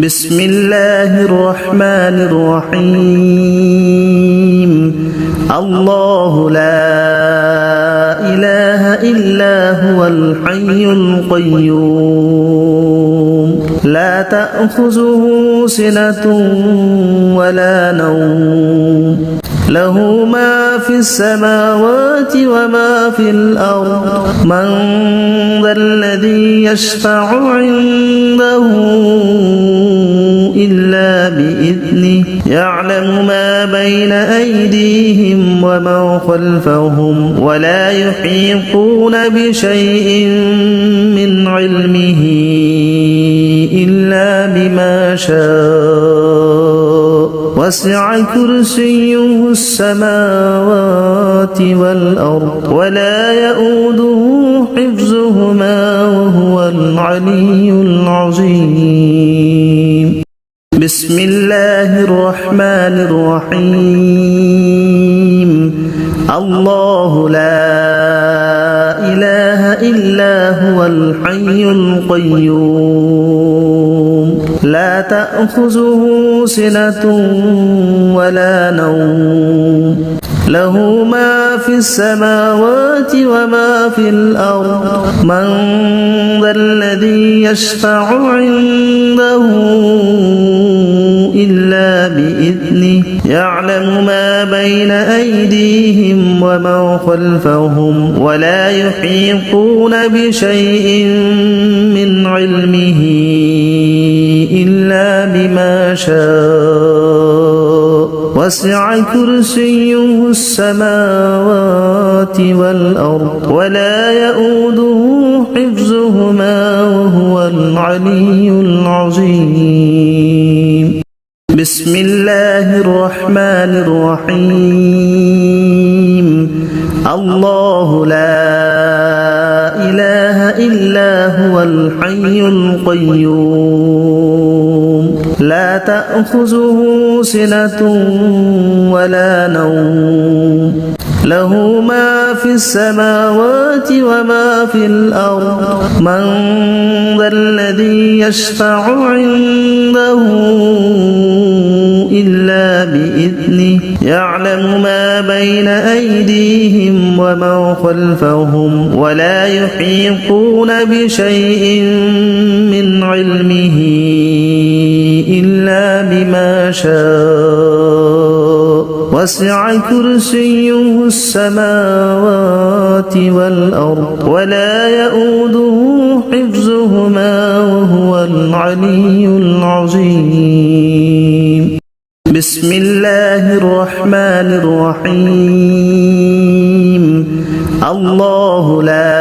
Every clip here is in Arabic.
بسم الله الرحمن الرحيم الله لا إله إلا هو الحي القيوم لا تأخذه سنة ولا نوم له ما في السماوات وما في الأرض من ذا الذي يشفع عنده إلا بإذنه يعلم ما بين أيديهم وما خلفهم ولا يحيطون بشيء من علمه إلا بما شاء وسع كرسيه السماوات والأرض ولا يؤوده حفظهما وهو العلي العظيم بسم الله الرحمن الرحيم الله لا إله إلا هو الحي القيوم لا تأخذه سنة ولا نوم له ما في السماوات وما في الأرض من ذا الذي يشفع عنده إلا بإذنه يعلم ما بين أيديهم وما خلفهم ولا يحيطون بشيء من علمه إلا بما شاء وسع كرسيه السماوات والأرض ولا يؤوده حفظهما وهو العلي العظيم بسم الله الرحمن الرحيم الله لا إله إلا هو الحي القيوم لا تأخذه سنة ولا نوم له ما في السماوات وما في الأرض من ذا الذي يشفع عنده إلا بإذنه يعلم ما بين أيديهم وما خلفهم ولا يحيطون بشيء من علمه إلا بما شاء وسع كرسيه السماوات والأرض ولا يؤوده حفظهما وهو العلي العظيم بسم الله الرحمن الرحيم الله لا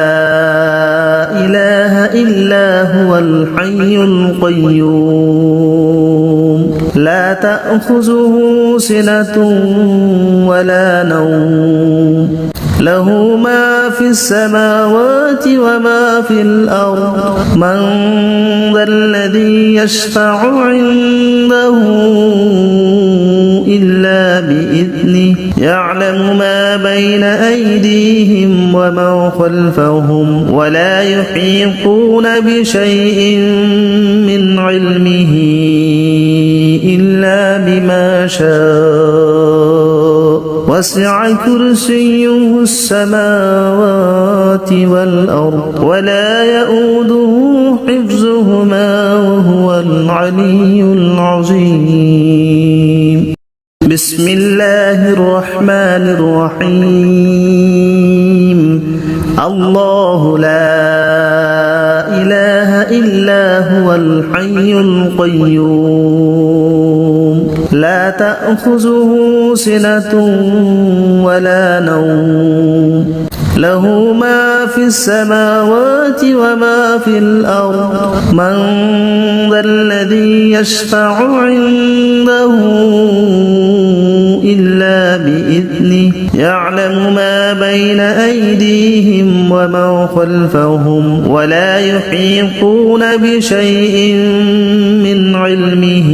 إله إلا هو الحي القيوم لا تأخذه سنة ولا نوم له ما في السماوات وما في الأرض من ذا الذي يشفع عنده إلا بإذنه يعلم ما بين أيديهم وما خلفهم ولا يحيطون بشيء من علمه إلا بما شاء وسع كرسيه السماوات والأرض ولا يؤوده حفظهما وهو العلي العظيم بسم الله الرحمن الرحيم الله لا إله إلا هو الحي القيوم لا تأخذه سنة ولا نوم له ما في السماوات وما في الأرض من ذا الذي يشفع عنده إلا بإذنه يعلم ما بين أيديهم وما خلفهم ولا يحيطون بشيء من علمه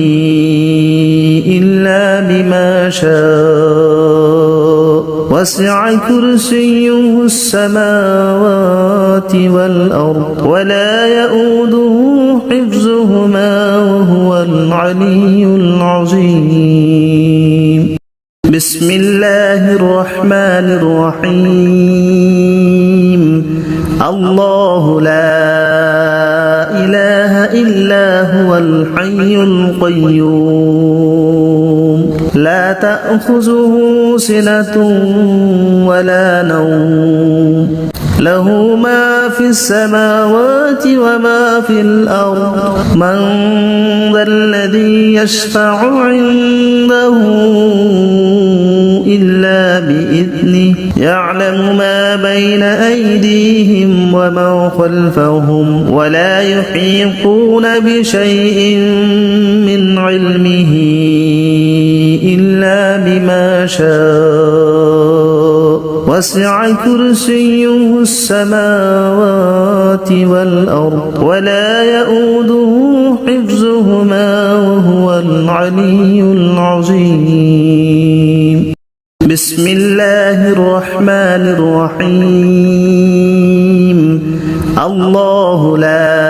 إلا بما شاء وسع كرسيه السماوات والأرض ولا يؤوده حفظهما وهو العلي العظيم بسم الله الرحمن الرحيم الله لا إله إلا هو الحي القيوم لا تأخذه سنة ولا نوم له ما في السماوات وما في الأرض من ذا الذي يشفع عنده إلا بإذنه يعلم ما بين أيديهم وما خلفهم ولا يحيطون بشيء من علمه إلا بما شاء وسع كرسيه السماوات والأرض ولا يؤوده حفظهما وهو العلي العظيم بسم الله الرحمن الرحيم الله لا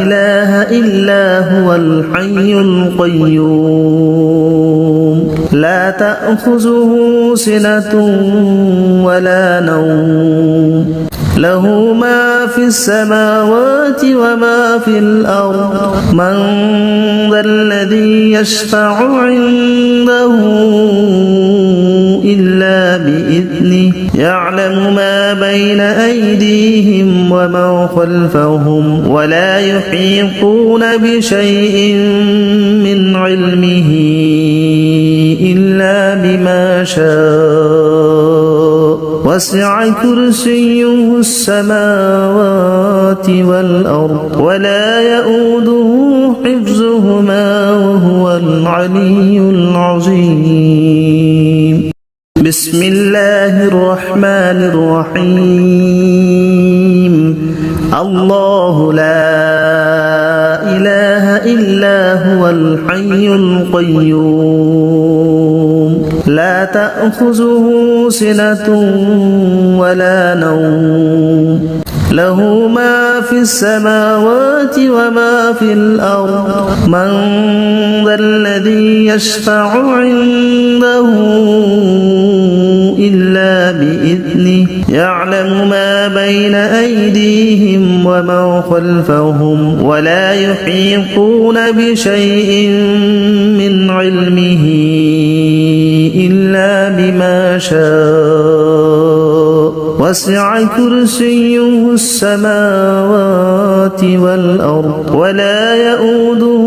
إله إلا هو الحي القيوم لا تأخذه سنة ولا نوم له ما في السماوات وما في الأرض من ذا الذي يشفع عنده إلا بإذنه يعلم ما بين أيديهم وما خلفهم ولا يحيطون بشيء من علمه إلا بما شاء وسع كرسيه السماوات والأرض ولا يؤوده حفظهما وهو العلي العظيم بسم الله الرحمن الرحيم الله لا إله إلا هو الحي القيوم لا تأخذه سنة ولا نوم له ما في السماوات وما في الأرض من ذا الذي يشفع عنده إلا بإذنه يعلم ما بين أيديهم وما خلفهم ولا يحيطون بشيء من علمه إلا بما شاء وسع كرسيه السماوات والأرض ولا يؤوده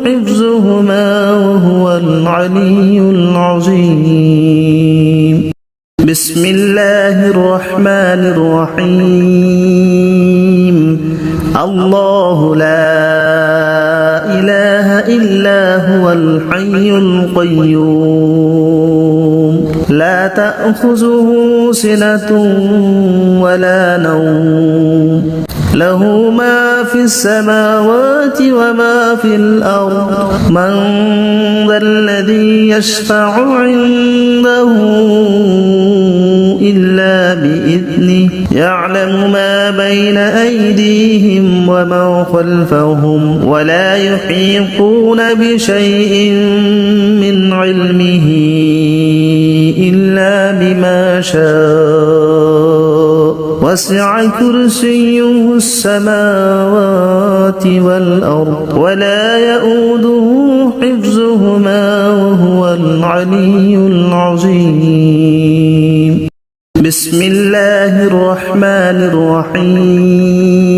حفظهما وهو العلي العظيم بسم الله الرحمن الرحيم الله لا إله إلا هو الحي القيوم لا تأخذه سنة ولا نوم له ما في السماوات وما في الأرض من ذا الذي يشفع عنده إلا بإذنه يعلم ما بين أيديهم وما خلفهم ولا يحيطون بشيء من علمه إلا بما شاء وسع كرسيه السماوات والأرض ولا يؤوده حفظهما وهو العلي العظيم بسم الله الرحمن الرحيم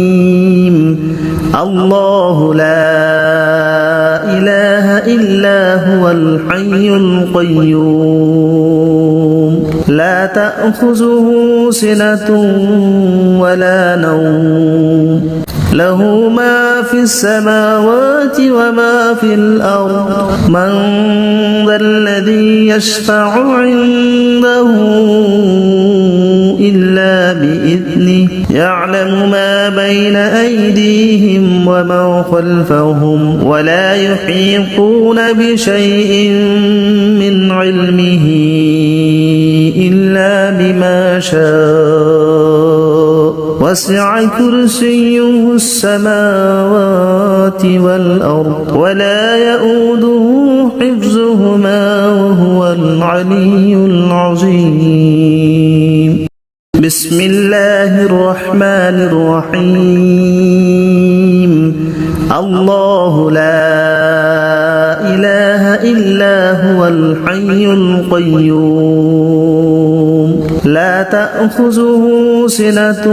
الله لا إله إلا هو الحي القيوم لا تأخذه سنة ولا نوم له ما في السماوات وما في الأرض من ذا الذي يشفع عنده إلا بإذنه يعلم ما بين أيديهم وما خلفهم ولا يحيطون بشيء من علمه إلا بما شاء وسع كرسيه السماوات والأرض ولا يؤوده حفظهما وهو العلي العظيم بسم الله الرحمن الرحيم الله لا إله إلا هو الحي القيوم لا تأخذه سنة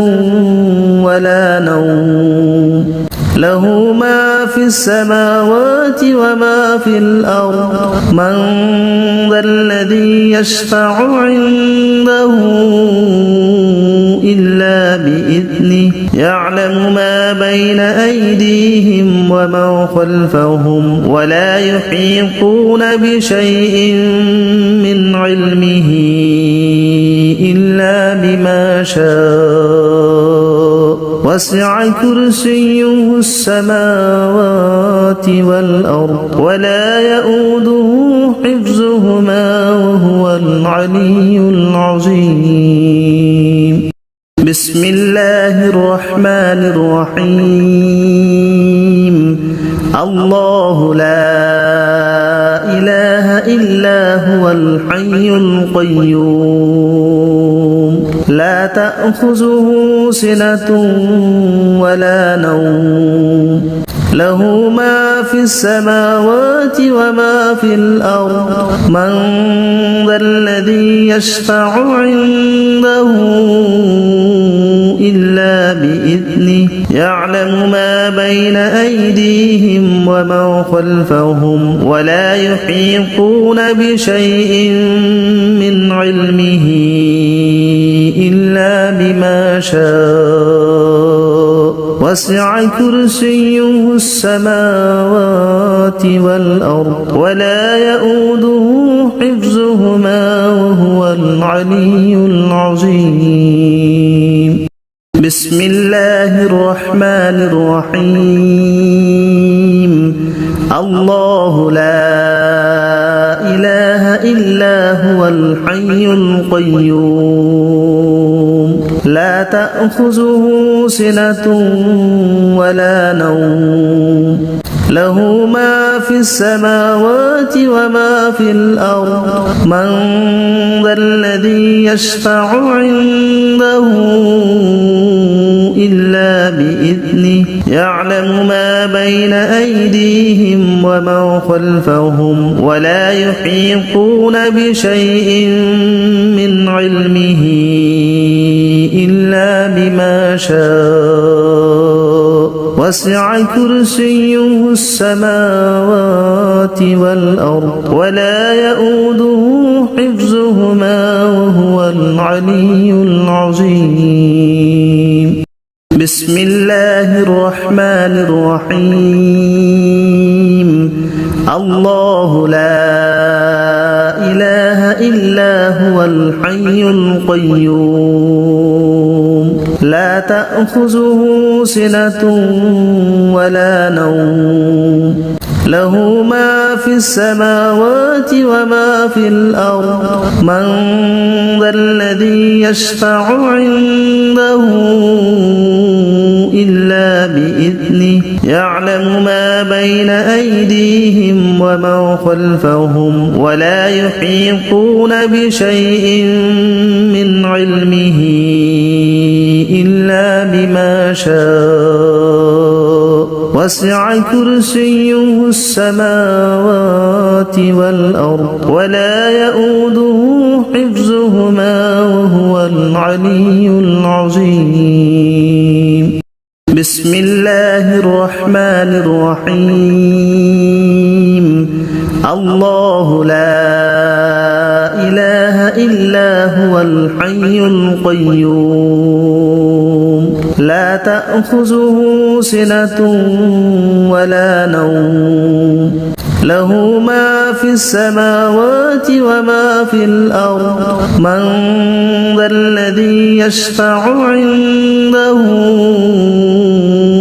ولا نوم له ما في السماوات وما في الأرض من ذا الذي يشفع عنده إلا بإذنه يعلم ما بين أيديهم وما خلفهم ولا يحيطون بشيء من علمه إلا بما شاء وسع كرسيه السماوات والأرض ولا يؤوده حفظهما وهو العلي العظيم بسم الله الرحمن الرحيم الله لا إله إلا هو الحي القيوم لا تأخذه سنة ولا نوم له ما في السماوات وما في الأرض من ذا الذي يشفع عنده إلا بإذنه يعلم ما بين أيديهم وما خلفهم ولا يحيطون بشيء من علمه إلا بما شاء وسع كرسيه السماوات والأرض ولا يؤوده حفظهما وهو العلي العظيم بسم الله الرحمن الرحيم الله لا إله إلا هو الحي القيوم لا تأخذه سنة ولا نوم له ما في السماوات وما في الأرض من ذا الذي يشفع عنده إلا بإذنه يعلم ما بين أيديهم وما خلفهم ولا يحيطون بشيء من علمه إلا بما شاء وسع كرسيه السماوات والأرض ولا يؤوده حفظهما وهو العلي العظيم بسم الله الرحمن الرحيم الله لا إله إلا هو الحي القيوم لا تأخذه سنة ولا نوم له ما في السماوات وما في الأرض من ذا الذي يشفع عنده إلا بإذنه يعلم ما بين أيديهم وما خلفهم ولا يحيطون بشيء من علمه إلا بما شاء وسع كرسيه السماوات والأرض ولا يؤوده حفظهما وهو العلي العظيم بسم الله الرحمن الرحيم الله لا إله إلا هو الحي القيوم لا تأخذه سنة ولا نوم له ما في السماوات وما في الأرض من ذا الذي يشفع عنده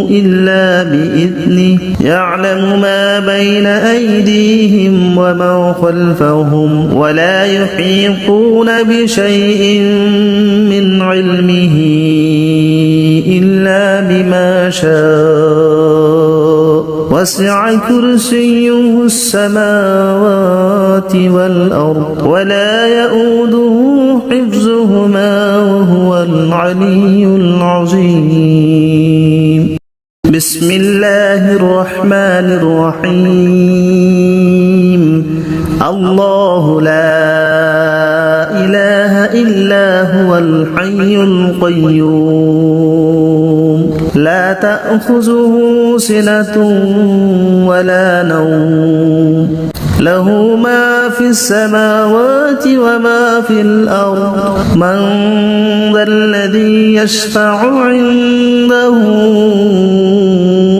إلا بإذنه يعلم ما بين أيديهم وما خلفهم ولا يحيطون بشيء من علمه بما شاء وسع كرسيه السماوات والأرض ولا يؤوده حفظهما وهو العلي العظيم بسم الله الرحمن الرحيم الله لا إله إلا هو الحي القيوم لا تأخذه سنة ولا نوم له ما في السماوات وما في الأرض من ذا الذي يشفع عنده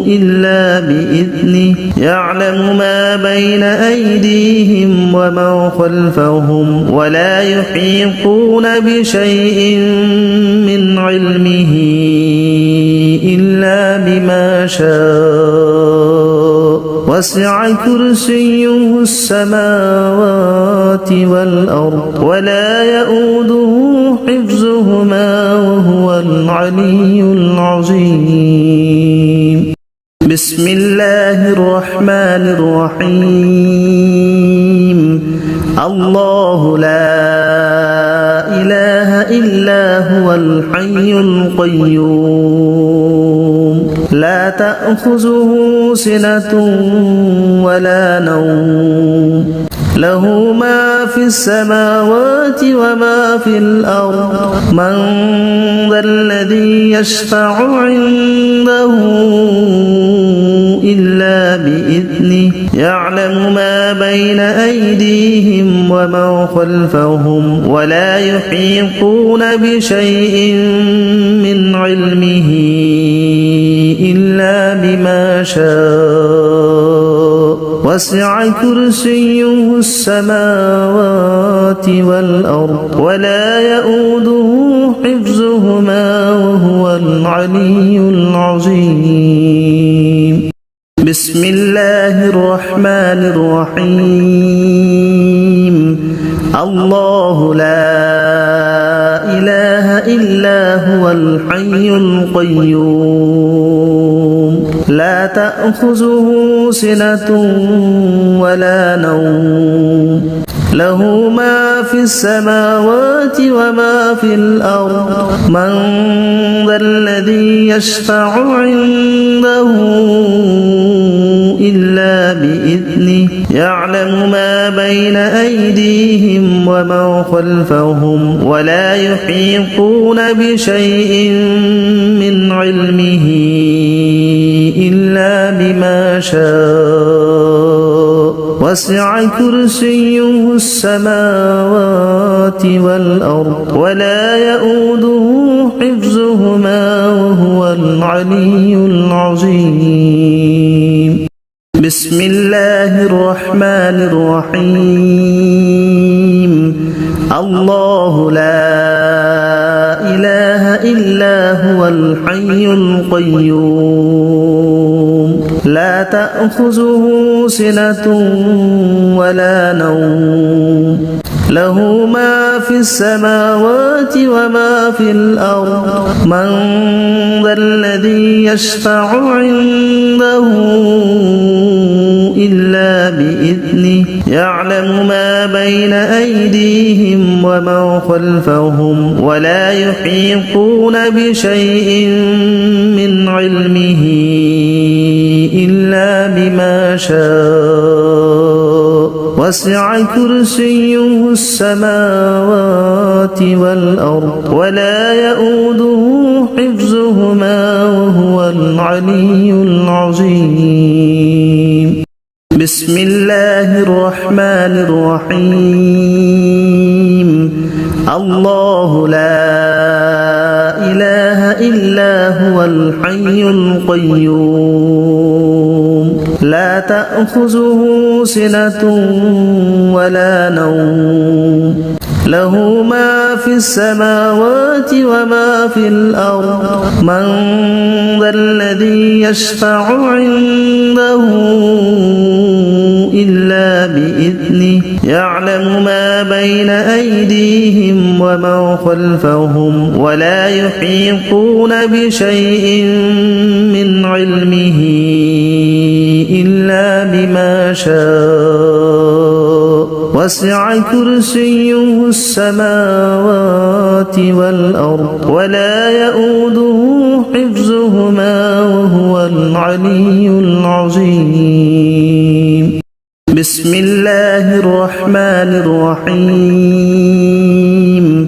إلا بإذنه يعلم ما بين أيديهم وما خلفهم ولا يحيطون بشيء من علمه إلا بما شاء وسع كرسيه السماوات والأرض ولا يؤوده حفظهما وهو العلي العظيم بسم الله الرحمن الرحيم الله لا إله إلا هو الحي القيوم لا تأخذه سنة ولا نوم له ما في السماوات وما في الأرض من ذا الذي يشفع عنده إلا بإذنه يعلم ما بين أيديهم وما خلفهم ولا يحيطون بشيء من علمه إلا بما شاء وسع كرسيه السماوات والأرض ولا يؤوده حفظهما وهو العلي العظيم بسم الله الرحمن الرحيم الله لا إله إلا هو الحي القيوم لا تأخذه سنة ولا نوم له ما في السماوات وما في الأرض من ذا الذي يشفع عنده إلا بإذنه يعلم ما بين أيديهم وما خلفهم ولا يحيطون بشيء من علمه إلا بما شاء وسع كرسيه السماوات والأرض ولا يؤوده حفظهما وهو العلي العظيم بسم الله الرحمن الرحيم الله لا إله إلا هو الحي القيوم لا تأخذه سنة ولا نوم له ما في السماوات وما في الأرض من ذا الذي يشفع عنده إلا بإذنه يعلم ما بين أيديهم وما خلفهم ولا يحيطون بشيء من علمه إلا بما شاء وسع كرسيه السماوات والأرض ولا يؤوده حفظهما وهو العلي العظيم بسم الله الرحمن الرحيم الله لا إله إلا هو الحي القيوم لا تأخذه سنة ولا نوم له ما في السماوات وما في الأرض من ذا الذي يشفع عنده إلا بإذنه بإذنه يعلم ما بين أيديهم وما خلفهم ولا يحيطون بشيء من علمه إلا بما شاء وسع كرسيه السماوات والأرض ولا يؤوده حفظهما وهو العلي العظيم بسم الله الرحمن الرحيم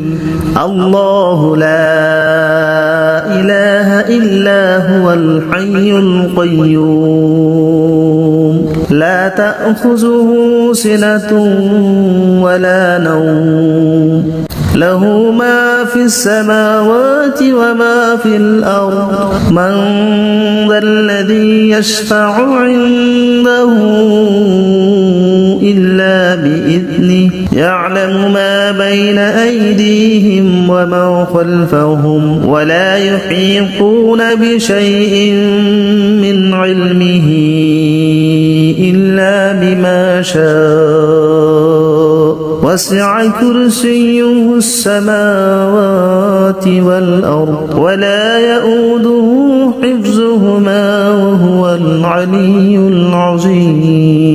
الله لا إله إلا هو الحي القيوم لا تأخذه سنة ولا نوم له ما في السماوات وما في الأرض من ذا الذي يشفع عنده إلا بإذنه يعلم ما بين أيديهم وما خلفهم ولا يحيطون بشيء من علمه إلا بما شاء وسع كرسيه السماوات والأرض ولا يؤوده حفظهما وهو العلي العظيم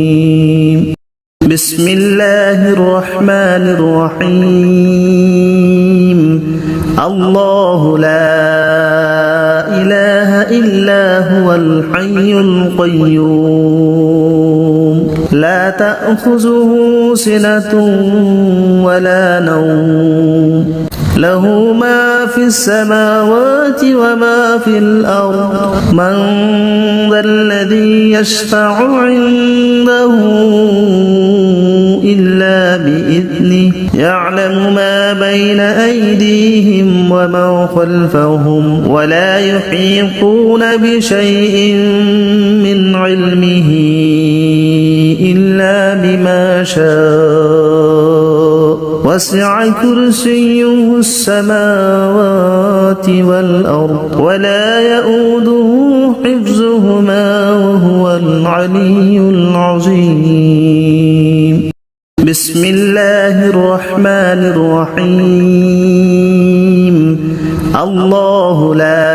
بسم الله الرحمن الرحيم الله لا إله إلا هو الحي القيوم لا تأخذه سنة ولا نوم له ما في السماوات وما في الأرض من ذا الذي يشفع عنده إلا بإذنه يعلم ما بين أيديهم وما خلفهم ولا يحيطون بشيء من علمه إلا بما شاء وسع كرسيه السماوات والأرض ولا يؤوده حفظهما وهو العلي العظيم بسم الله الرحمن الرحيم الله لا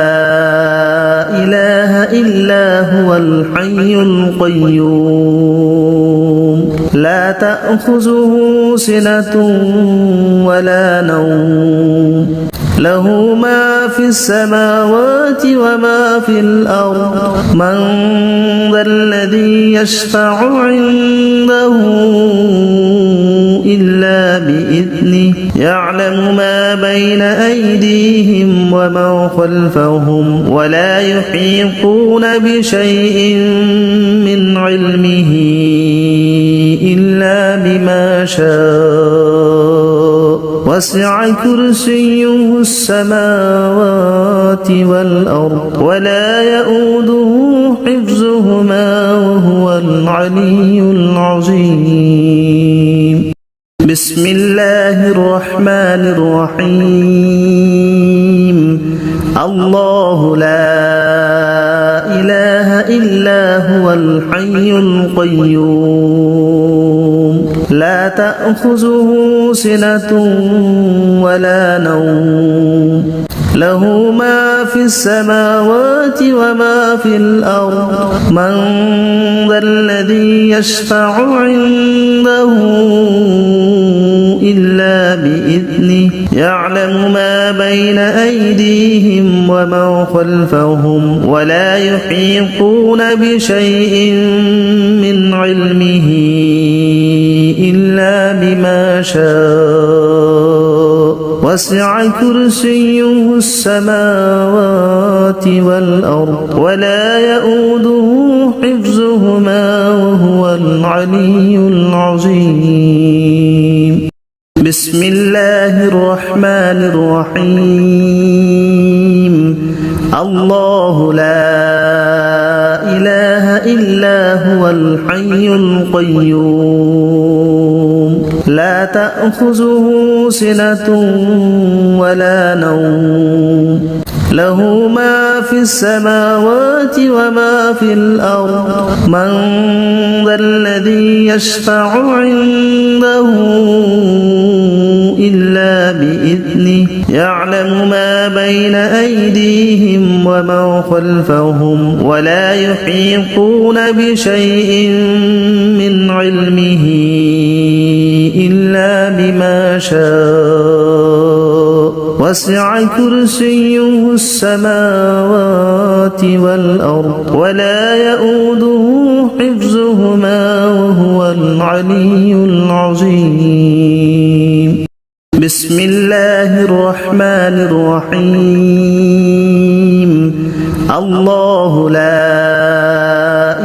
إله إلا هو الحي القيوم لا تأخذه سنة ولا نوم له ما في السماوات وما في الأرض من ذا الذي يشفع عنده إلا بإذنه يعلم ما بين أيديهم وما خلفهم ولا يحيطون بشيء من علمه إلا بما شاء وسع كرسيه السماوات والأرض ولا يؤوده حفظهما وهو العلي العظيم بسم الله الرحمن الرحيم الله لا إله إلا هو الحي القيوم لا تأخذه سنة ولا نوم له ما في السماوات وما في الأرض من ذا الذي يشفع عنده إلا بإذنه يعلم ما بين أيديهم وما خلفهم ولا يحيطون بشيء من علمه إلا بما شاء وسع كرسيه السماوات والأرض ولا يؤوده حفظهما وهو العلي العظيم بسم الله الرحمن الرحيم الله لا إله إلا هو الحي القيوم لا تأخذه سنة ولا نوم له ما في السماوات وما في الأرض من ذا الذي يشفع عنده إلا بإذنه يعلم ما بين أيديهم وما خلفهم ولا يحيطون بشيء من علمه إلا بما شاء وسع كرسيه السماوات والأرض ولا يؤوده حفظهما وهو العلي العظيم بسم الله الرحمن الرحيم الله لا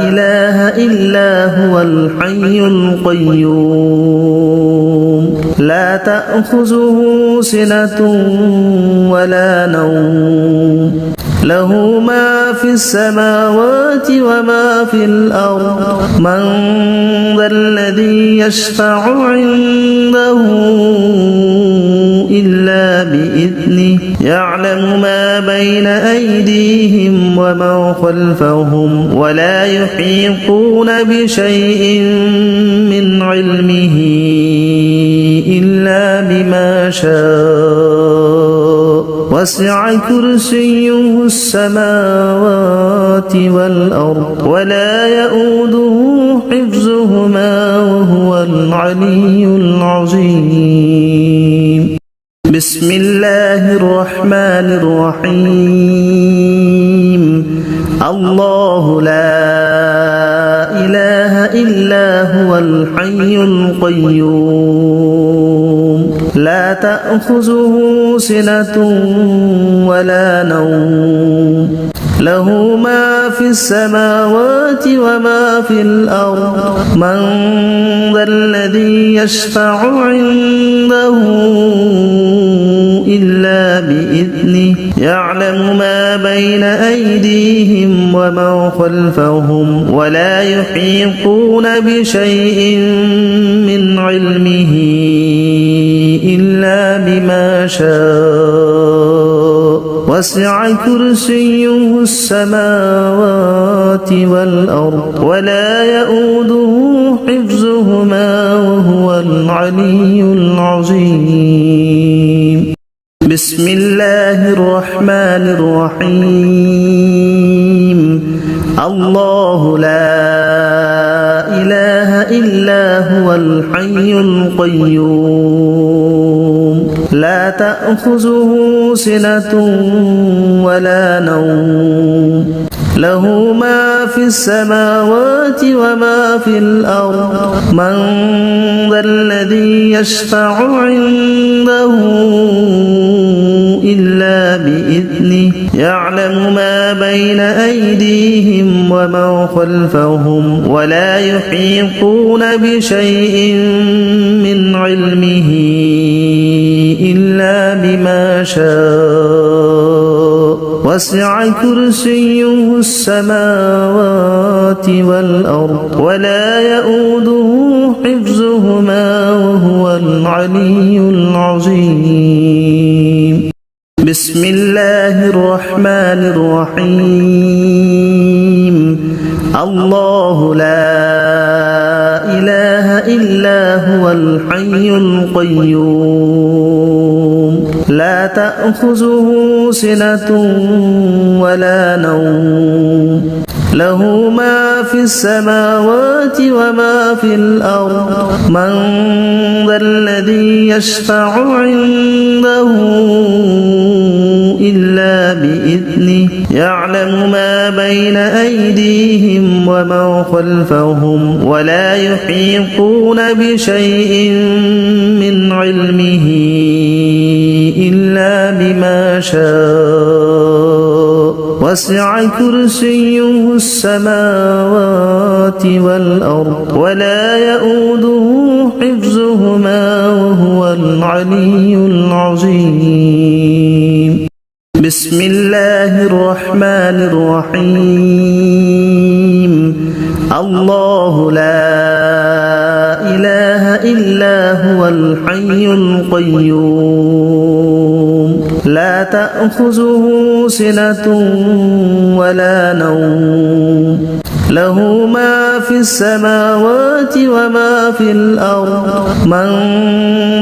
إله إلا هو الحي القيوم لا تأخذه سنة ولا نوم له ما في السماوات وما في الأرض من ذا الذي يشفع عنده إلا بإذنه يعلم ما بين أيديهم وما خلفهم ولا يحيطون بشيء من علمه إلا بما شاء وسع كرسيه السماوات والأرض ولا يؤوده حفظهما وهو العلي العظيم بسم الله الرحمن الرحيم الله لا إله إلا هو الحي القيوم لا تأخذه سنة ولا نوم له ما في السماوات وما في الأرض من ذا الذي يشفع عنده إلا بإذنه يعلم ما بين أيديهم وما خلفهم ولا يحيطون بشيء من علمه إلا بما شاء وسع كرسيه السماوات والأرض ولا يؤوده حفظهما وهو العلي العظيم بسم الله الرحمن الرحيم الله لا إله إلا هو الحي القيوم لا تأخذه سنة ولا نوم له ما في السماوات وما في الأرض من ذا الذي يشفع عنده إلا بإذنه يعلم ما بين أيديهم وما خلفهم ولا يحيطون بشيء من علمه إلا بما شاء وسع كرسيه السماوات والأرض ولا يؤوده حفظهما وهو العلي العظيم بسم الله الرحمن الرحيم الله لا إله إلا هو الحي القيوم لا تأخذه سنة ولا نوم له ما في السماوات وما في الأرض من ذا الذي يشفع عنده إلا بإذنه يعلم ما بين أيديهم وما خلفهم ولا يحيطون بشيء من علمه إلا بما شاء وسع كرسيه السماوات والأرض ولا يؤوده حفظهما وهو العلي العظيم بسم الله الرحمن الرحيم الله لا إله إلا هو الحي القيوم لا تأخذه سنة ولا نوم له ما في السماوات وما في الأرض من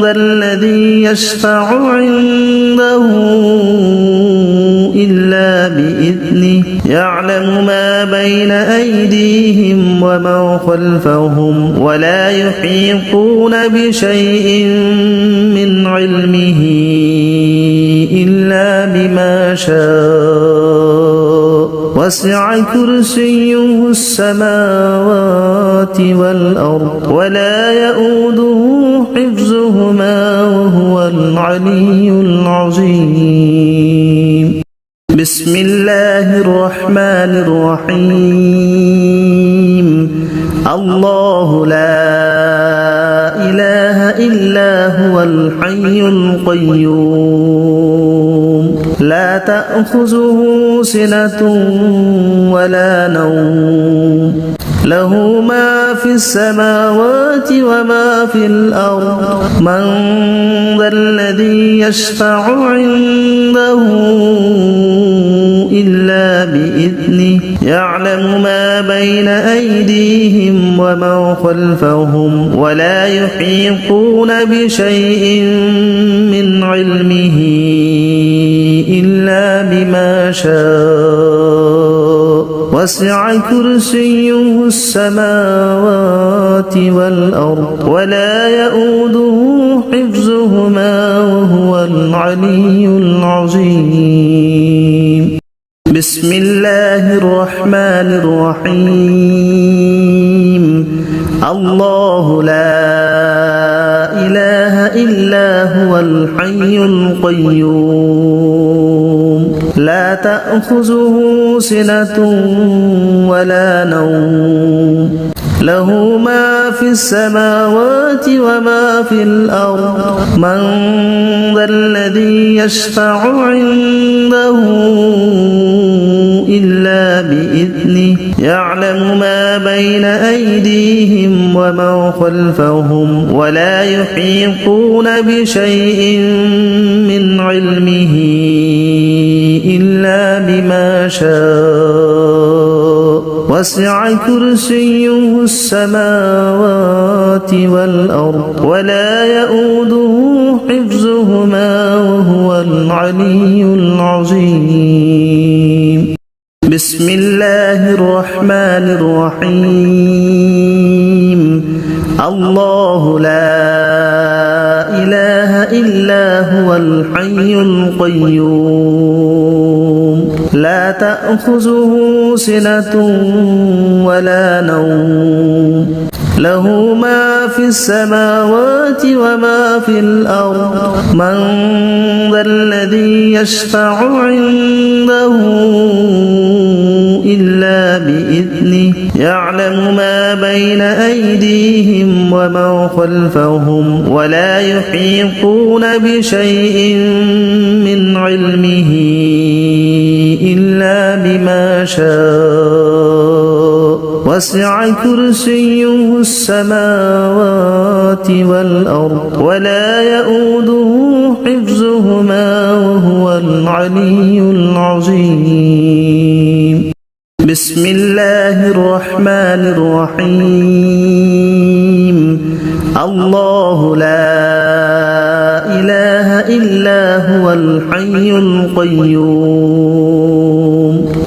ذا الذي يشفع عنده إلا بإذنه يعلم ما بين أيديهم وما خلفهم ولا يحيطون بشيء من علمه إلا بما شاء وسع كرسيه السماوات والأرض ولا يؤوده حفظهما وهو العلي العظيم بسم الله الرحمن الرحيم الله لا إله إلا هو الحي القيوم لا تأخذه سنة ولا نوم له ما في السماوات وما في الأرض من ذا الذي يشفع عنده إلا بإذنه يعلم ما بين أيديهم وما خلفهم ولا يحيطون بشيء من علمه إلا بما شاء وسع كرسيه السماوات والأرض ولا يؤوده حفظهما وهو العلي العظيم بسم الله الرحمن الرحيم الله لا إله إلا هو الحي القيوم لا تأخذه سنة ولا نوم له ما في السماوات وما في الأرض من ذا الذي يشفع عنده إلا بإذنه يعلم ما بين أيديهم وما خلفهم ولا يحيطون بشيء من علمه إلا بما شاء وسع كرسيه السماوات والأرض ولا يؤوده حفظهما وهو العلي العظيم بسم الله الرحمن الرحيم الله لا إله إلا هو الحي القيوم لا تأخذه سنة ولا نوم له ما في السماوات وما في الأرض من ذا الذي يشفع عنده إلا بإذنه يعلم ما بين أيديهم وما خلفهم ولا يحيطون بشيء من علمه إلا بما شاء وسع كرسيه السماوات والأرض ولا يؤوده حفظهما وهو العلي العظيم بسم الله الرحمن الرحيم الله لا إله إلا هو الحي القيوم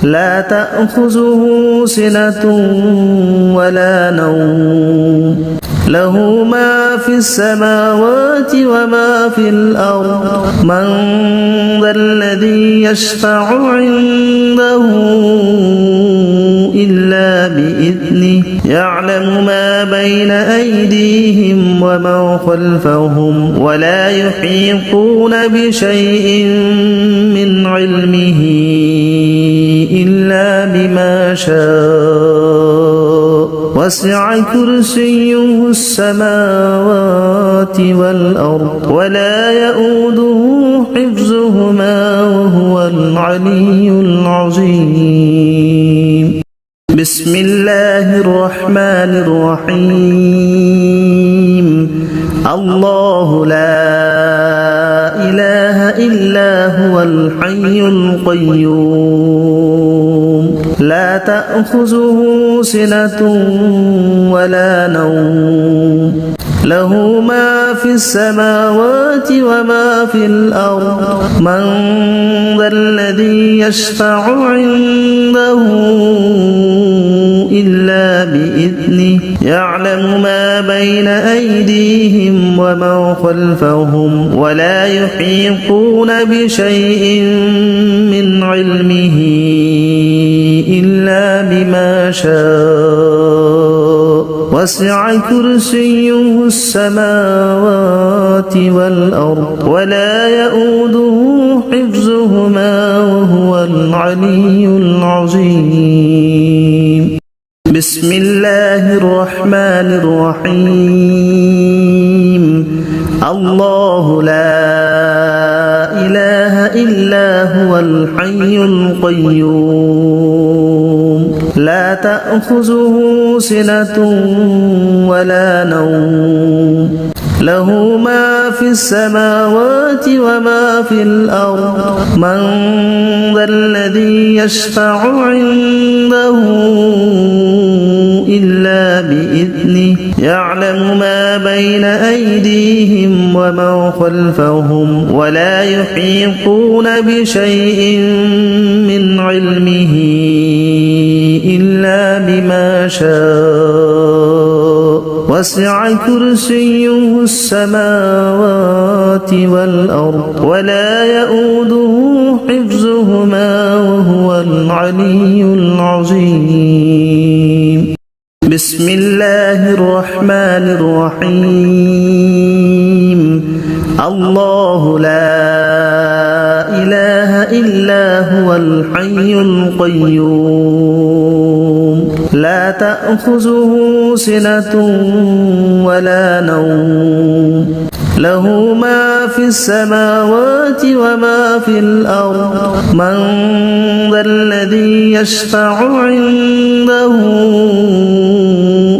لا تأخذه سنة ولا نوم له ما في السماوات وما في الأرض من ذا الذي يشفع عنده إلا بإذنه يعلم ما بين أيديهم وما خلفهم ولا يحيطون بشيء من علمه إلا بما شاء وسع كرسيه السماوات والأرض ولا يؤوده حفظهما وهو العلي العظيم بسم الله الرحمن الرحيم الله لا إله إلا هو الحي القيوم لا تأخذه سنة ولا نوم له ما في السماوات وما في الأرض من ذا الذي يشفع عنده إلا بإذنه يعلم ما بين أيديهم وما خلفهم ولا يحيطون بشيء من علمه إلا بما شاء وسع كرسيه السماوات والأرض ولا يؤوده حفظهما وهو العلي العظيم بسم الله الرحمن الرحيم الله لا إله إلا هو الحي القيوم لا تأخذه سنة ولا نوم له ما في السماوات وما في الأرض من ذا الذي يشفع عنده إلا بإذنه يعلم ما بين أيديهم وما خلفهم ولا يحيطون بشيء من علمه إلا بما شاء وسع كرسيه السماوات والأرض ولا يؤوده حفظهما وهو العلي العظيم بسم الله الرحمن الرحيم الله لا إله إلا هو الحي القيوم لا تأخذه سنة ولا نوم له ما في السماوات وما في الأرض من ذا الذي يشفع عنده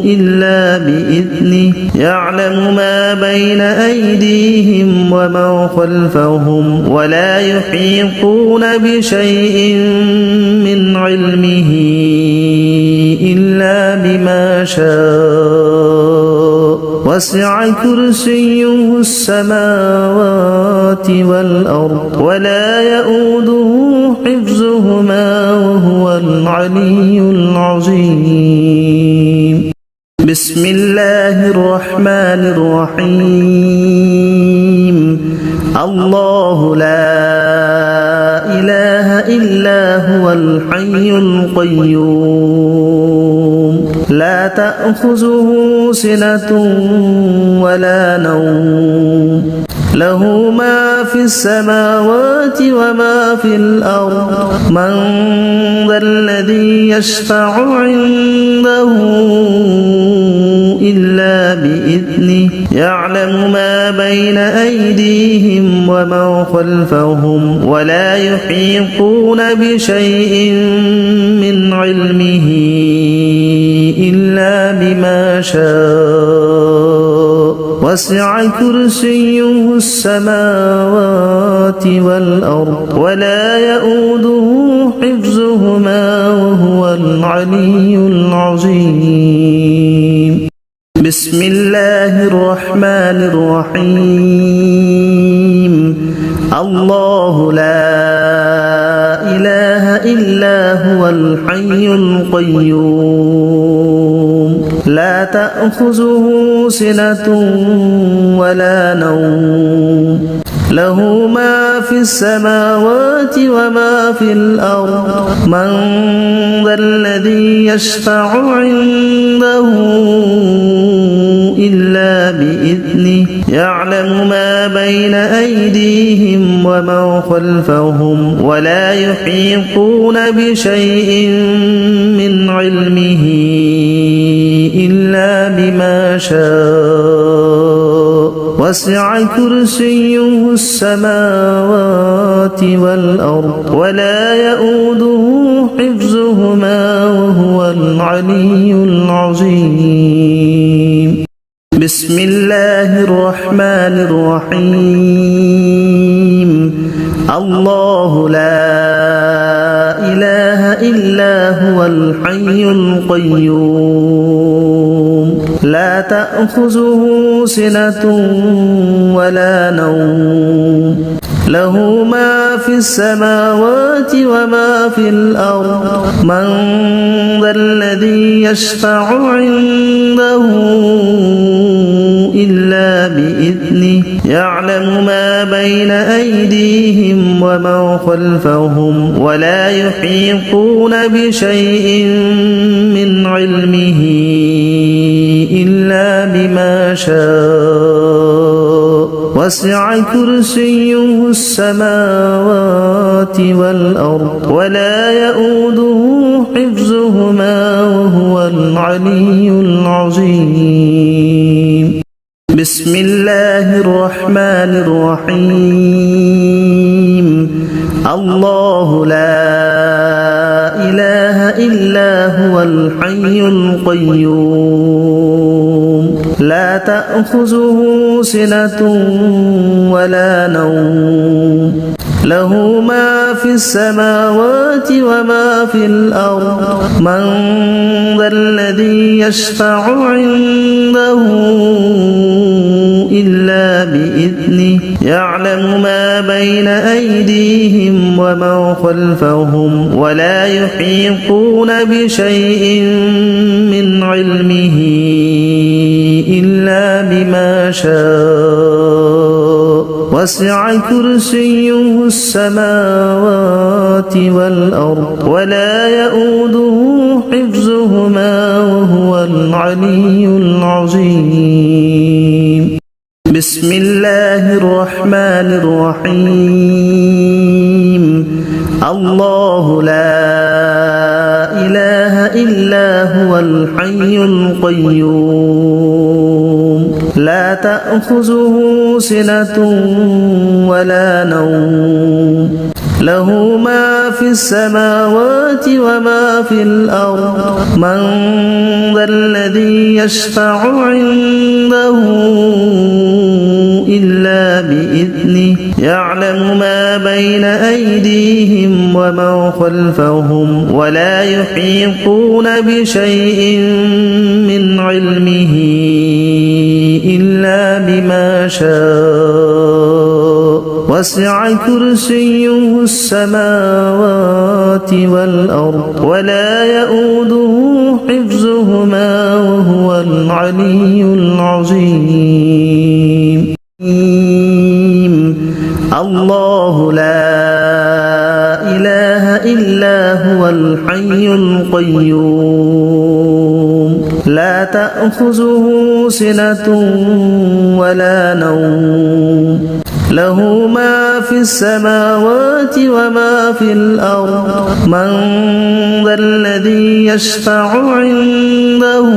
إلا بإذنه يعلم ما بين أيديهم وما خلفهم ولا يحيطون بشيء من علمه إلا بما شاء وسع كرسيه السماوات والأرض ولا يؤوده حفظهما وهو العلي العظيم بسم الله الرحمن الرحيم الله لا إله إلا هو الحي القيوم لا تأخذه سنة ولا نوم له ما في السماوات وما في الأرض من ذا الذي يشفع عنده إلا بإذنه يعلم ما بين أيديهم وما خلفهم ولا يحيطون بشيء من علمه إلا بما شاء وسع كرسيه السماوات والأرض ولا يؤوده حفظهما وهو العلي العظيم بسم الله الرحمن الرحيم الله لا إله إلا هو الحي القيوم لا تأخذه سنة ولا نوم له ما في السماوات وما في الأرض من ذا الذي يشفع عنده إلا بإذنه يعلم ما بين أيديهم وما خلفهم ولا يحيطون بشيء من علمه إلا بما شاء وسع كرسيه السماوات والأرض ولا يؤوده حفظهما وهو العلي العظيم بسم الله الرحمن الرحيم الله لا إله إلا هو الحي القيوم لا تأخذه سنة ولا نوم له ما في السماوات وما في الأرض من ذا الذي يشفع عنده إلا بإذنه يعلم ما بين أيديهم وما خلفهم ولا يحيطون بشيء من علمه إلا بما شاء وسع كرسيه السماوات والأرض ولا يؤوده حفظهما وهو العلي العظيم بسم الله الرحمن الرحيم الله لا إله إلا هو الحي القيوم لا تأخذه سنة ولا نوم له ما في السماوات وما في الأرض من ذا الذي يشفع عنده إلا بإذنه يعلم ما بين أيديهم وما خلفهم ولا يحيطون بشيء من علمه إلا بما شاء وسع كرسيه السماوات والأرض ولا يؤوده حفظهما وهو العلي العظيم بسم الله الرحمن الرحيم الله لا إله إلا هو الحي القيوم لا تأخذه سنة ولا نوم له ما في السماوات وما في الأرض من ذا الذي يشفع عنده إلا بإذنه يعلم ما بين أيديهم وما خلفهم ولا يحيطون بشيء من علمه إلا بما شاء وسع كرسيه السماوات والأرض ولا يؤوده حفظهما وهو العلي العظيم الله لا إله إلا هو الحي القيوم لا تأخذه سنة ولا نوم له ما في السماوات وما في الأرض من ذا الذي يشفع عنده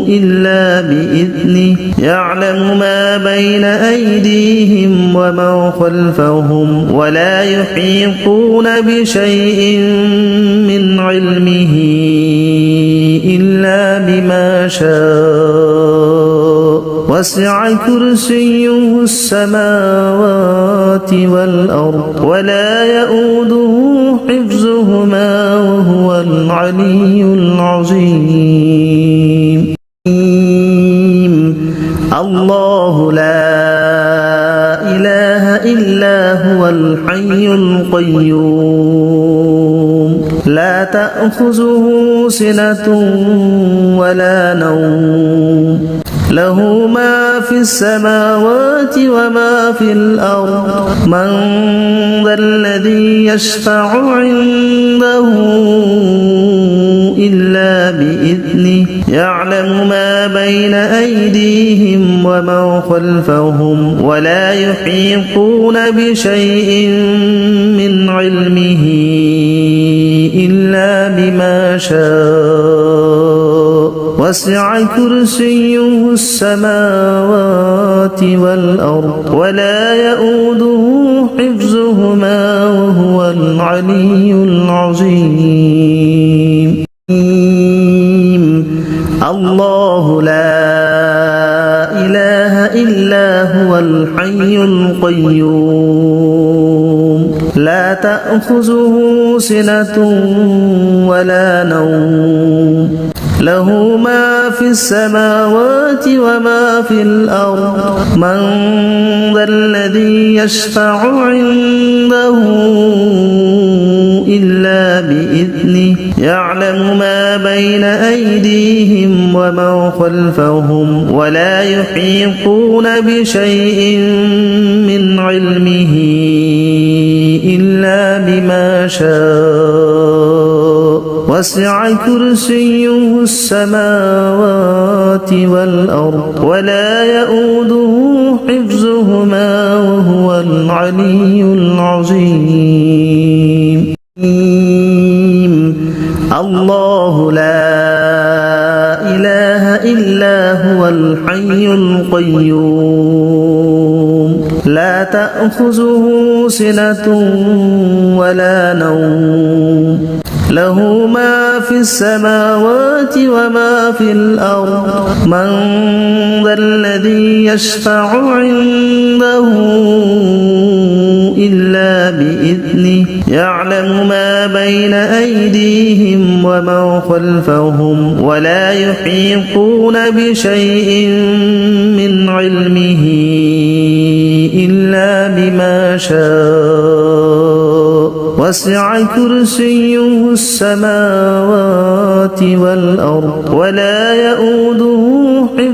إلا بإذنه يعلم ما بين أيديهم وما خلفهم ولا يحيطون بشيء من علمه إلا بما شاء وسع كرسيه السماوات والأرض ولا يؤوده حفظهما وهو العلي العظيم الله لا إله إلا هو الحي القيوم لا تأخذه سنة ولا نوم له ما في السماوات وما في الأرض من ذا الذي يشفع عنده إلا بإذنه يعلم ما بين أيديهم وما خلفهم ولا يحيطون بشيء من علمه إلا بما شاء وسع كرسيه السماوات والأرض ولا يؤوده حفظهما وهو العلي العظيم الله لا إله إلا هو الحي القيوم تأخذه سنة ولا نوم له ما في السماوات وما في الأرض من ذا الذي يشفع عنده إلا بإذنه يعلم ما بين أيديهم وما خلفهم ولا يحيطون بشيء من علمه إلا بما شاء وسع كرسيه السماوات والأرض ولا يؤوده حفظهما وهو العلي العظيم الله لا إله إلا هو الحي القيوم لا تأخذه سنة ولا نوم له ما في السماوات وما في الأرض من ذا الذي يشفع عنده إلا بإذنه يعلم ما بين أيديهم وما خلفهم ولا يحيطون بشيء من علمه إلا بما شاء وسع كرسيه السماوات والأرض ولا يؤوده حفظهما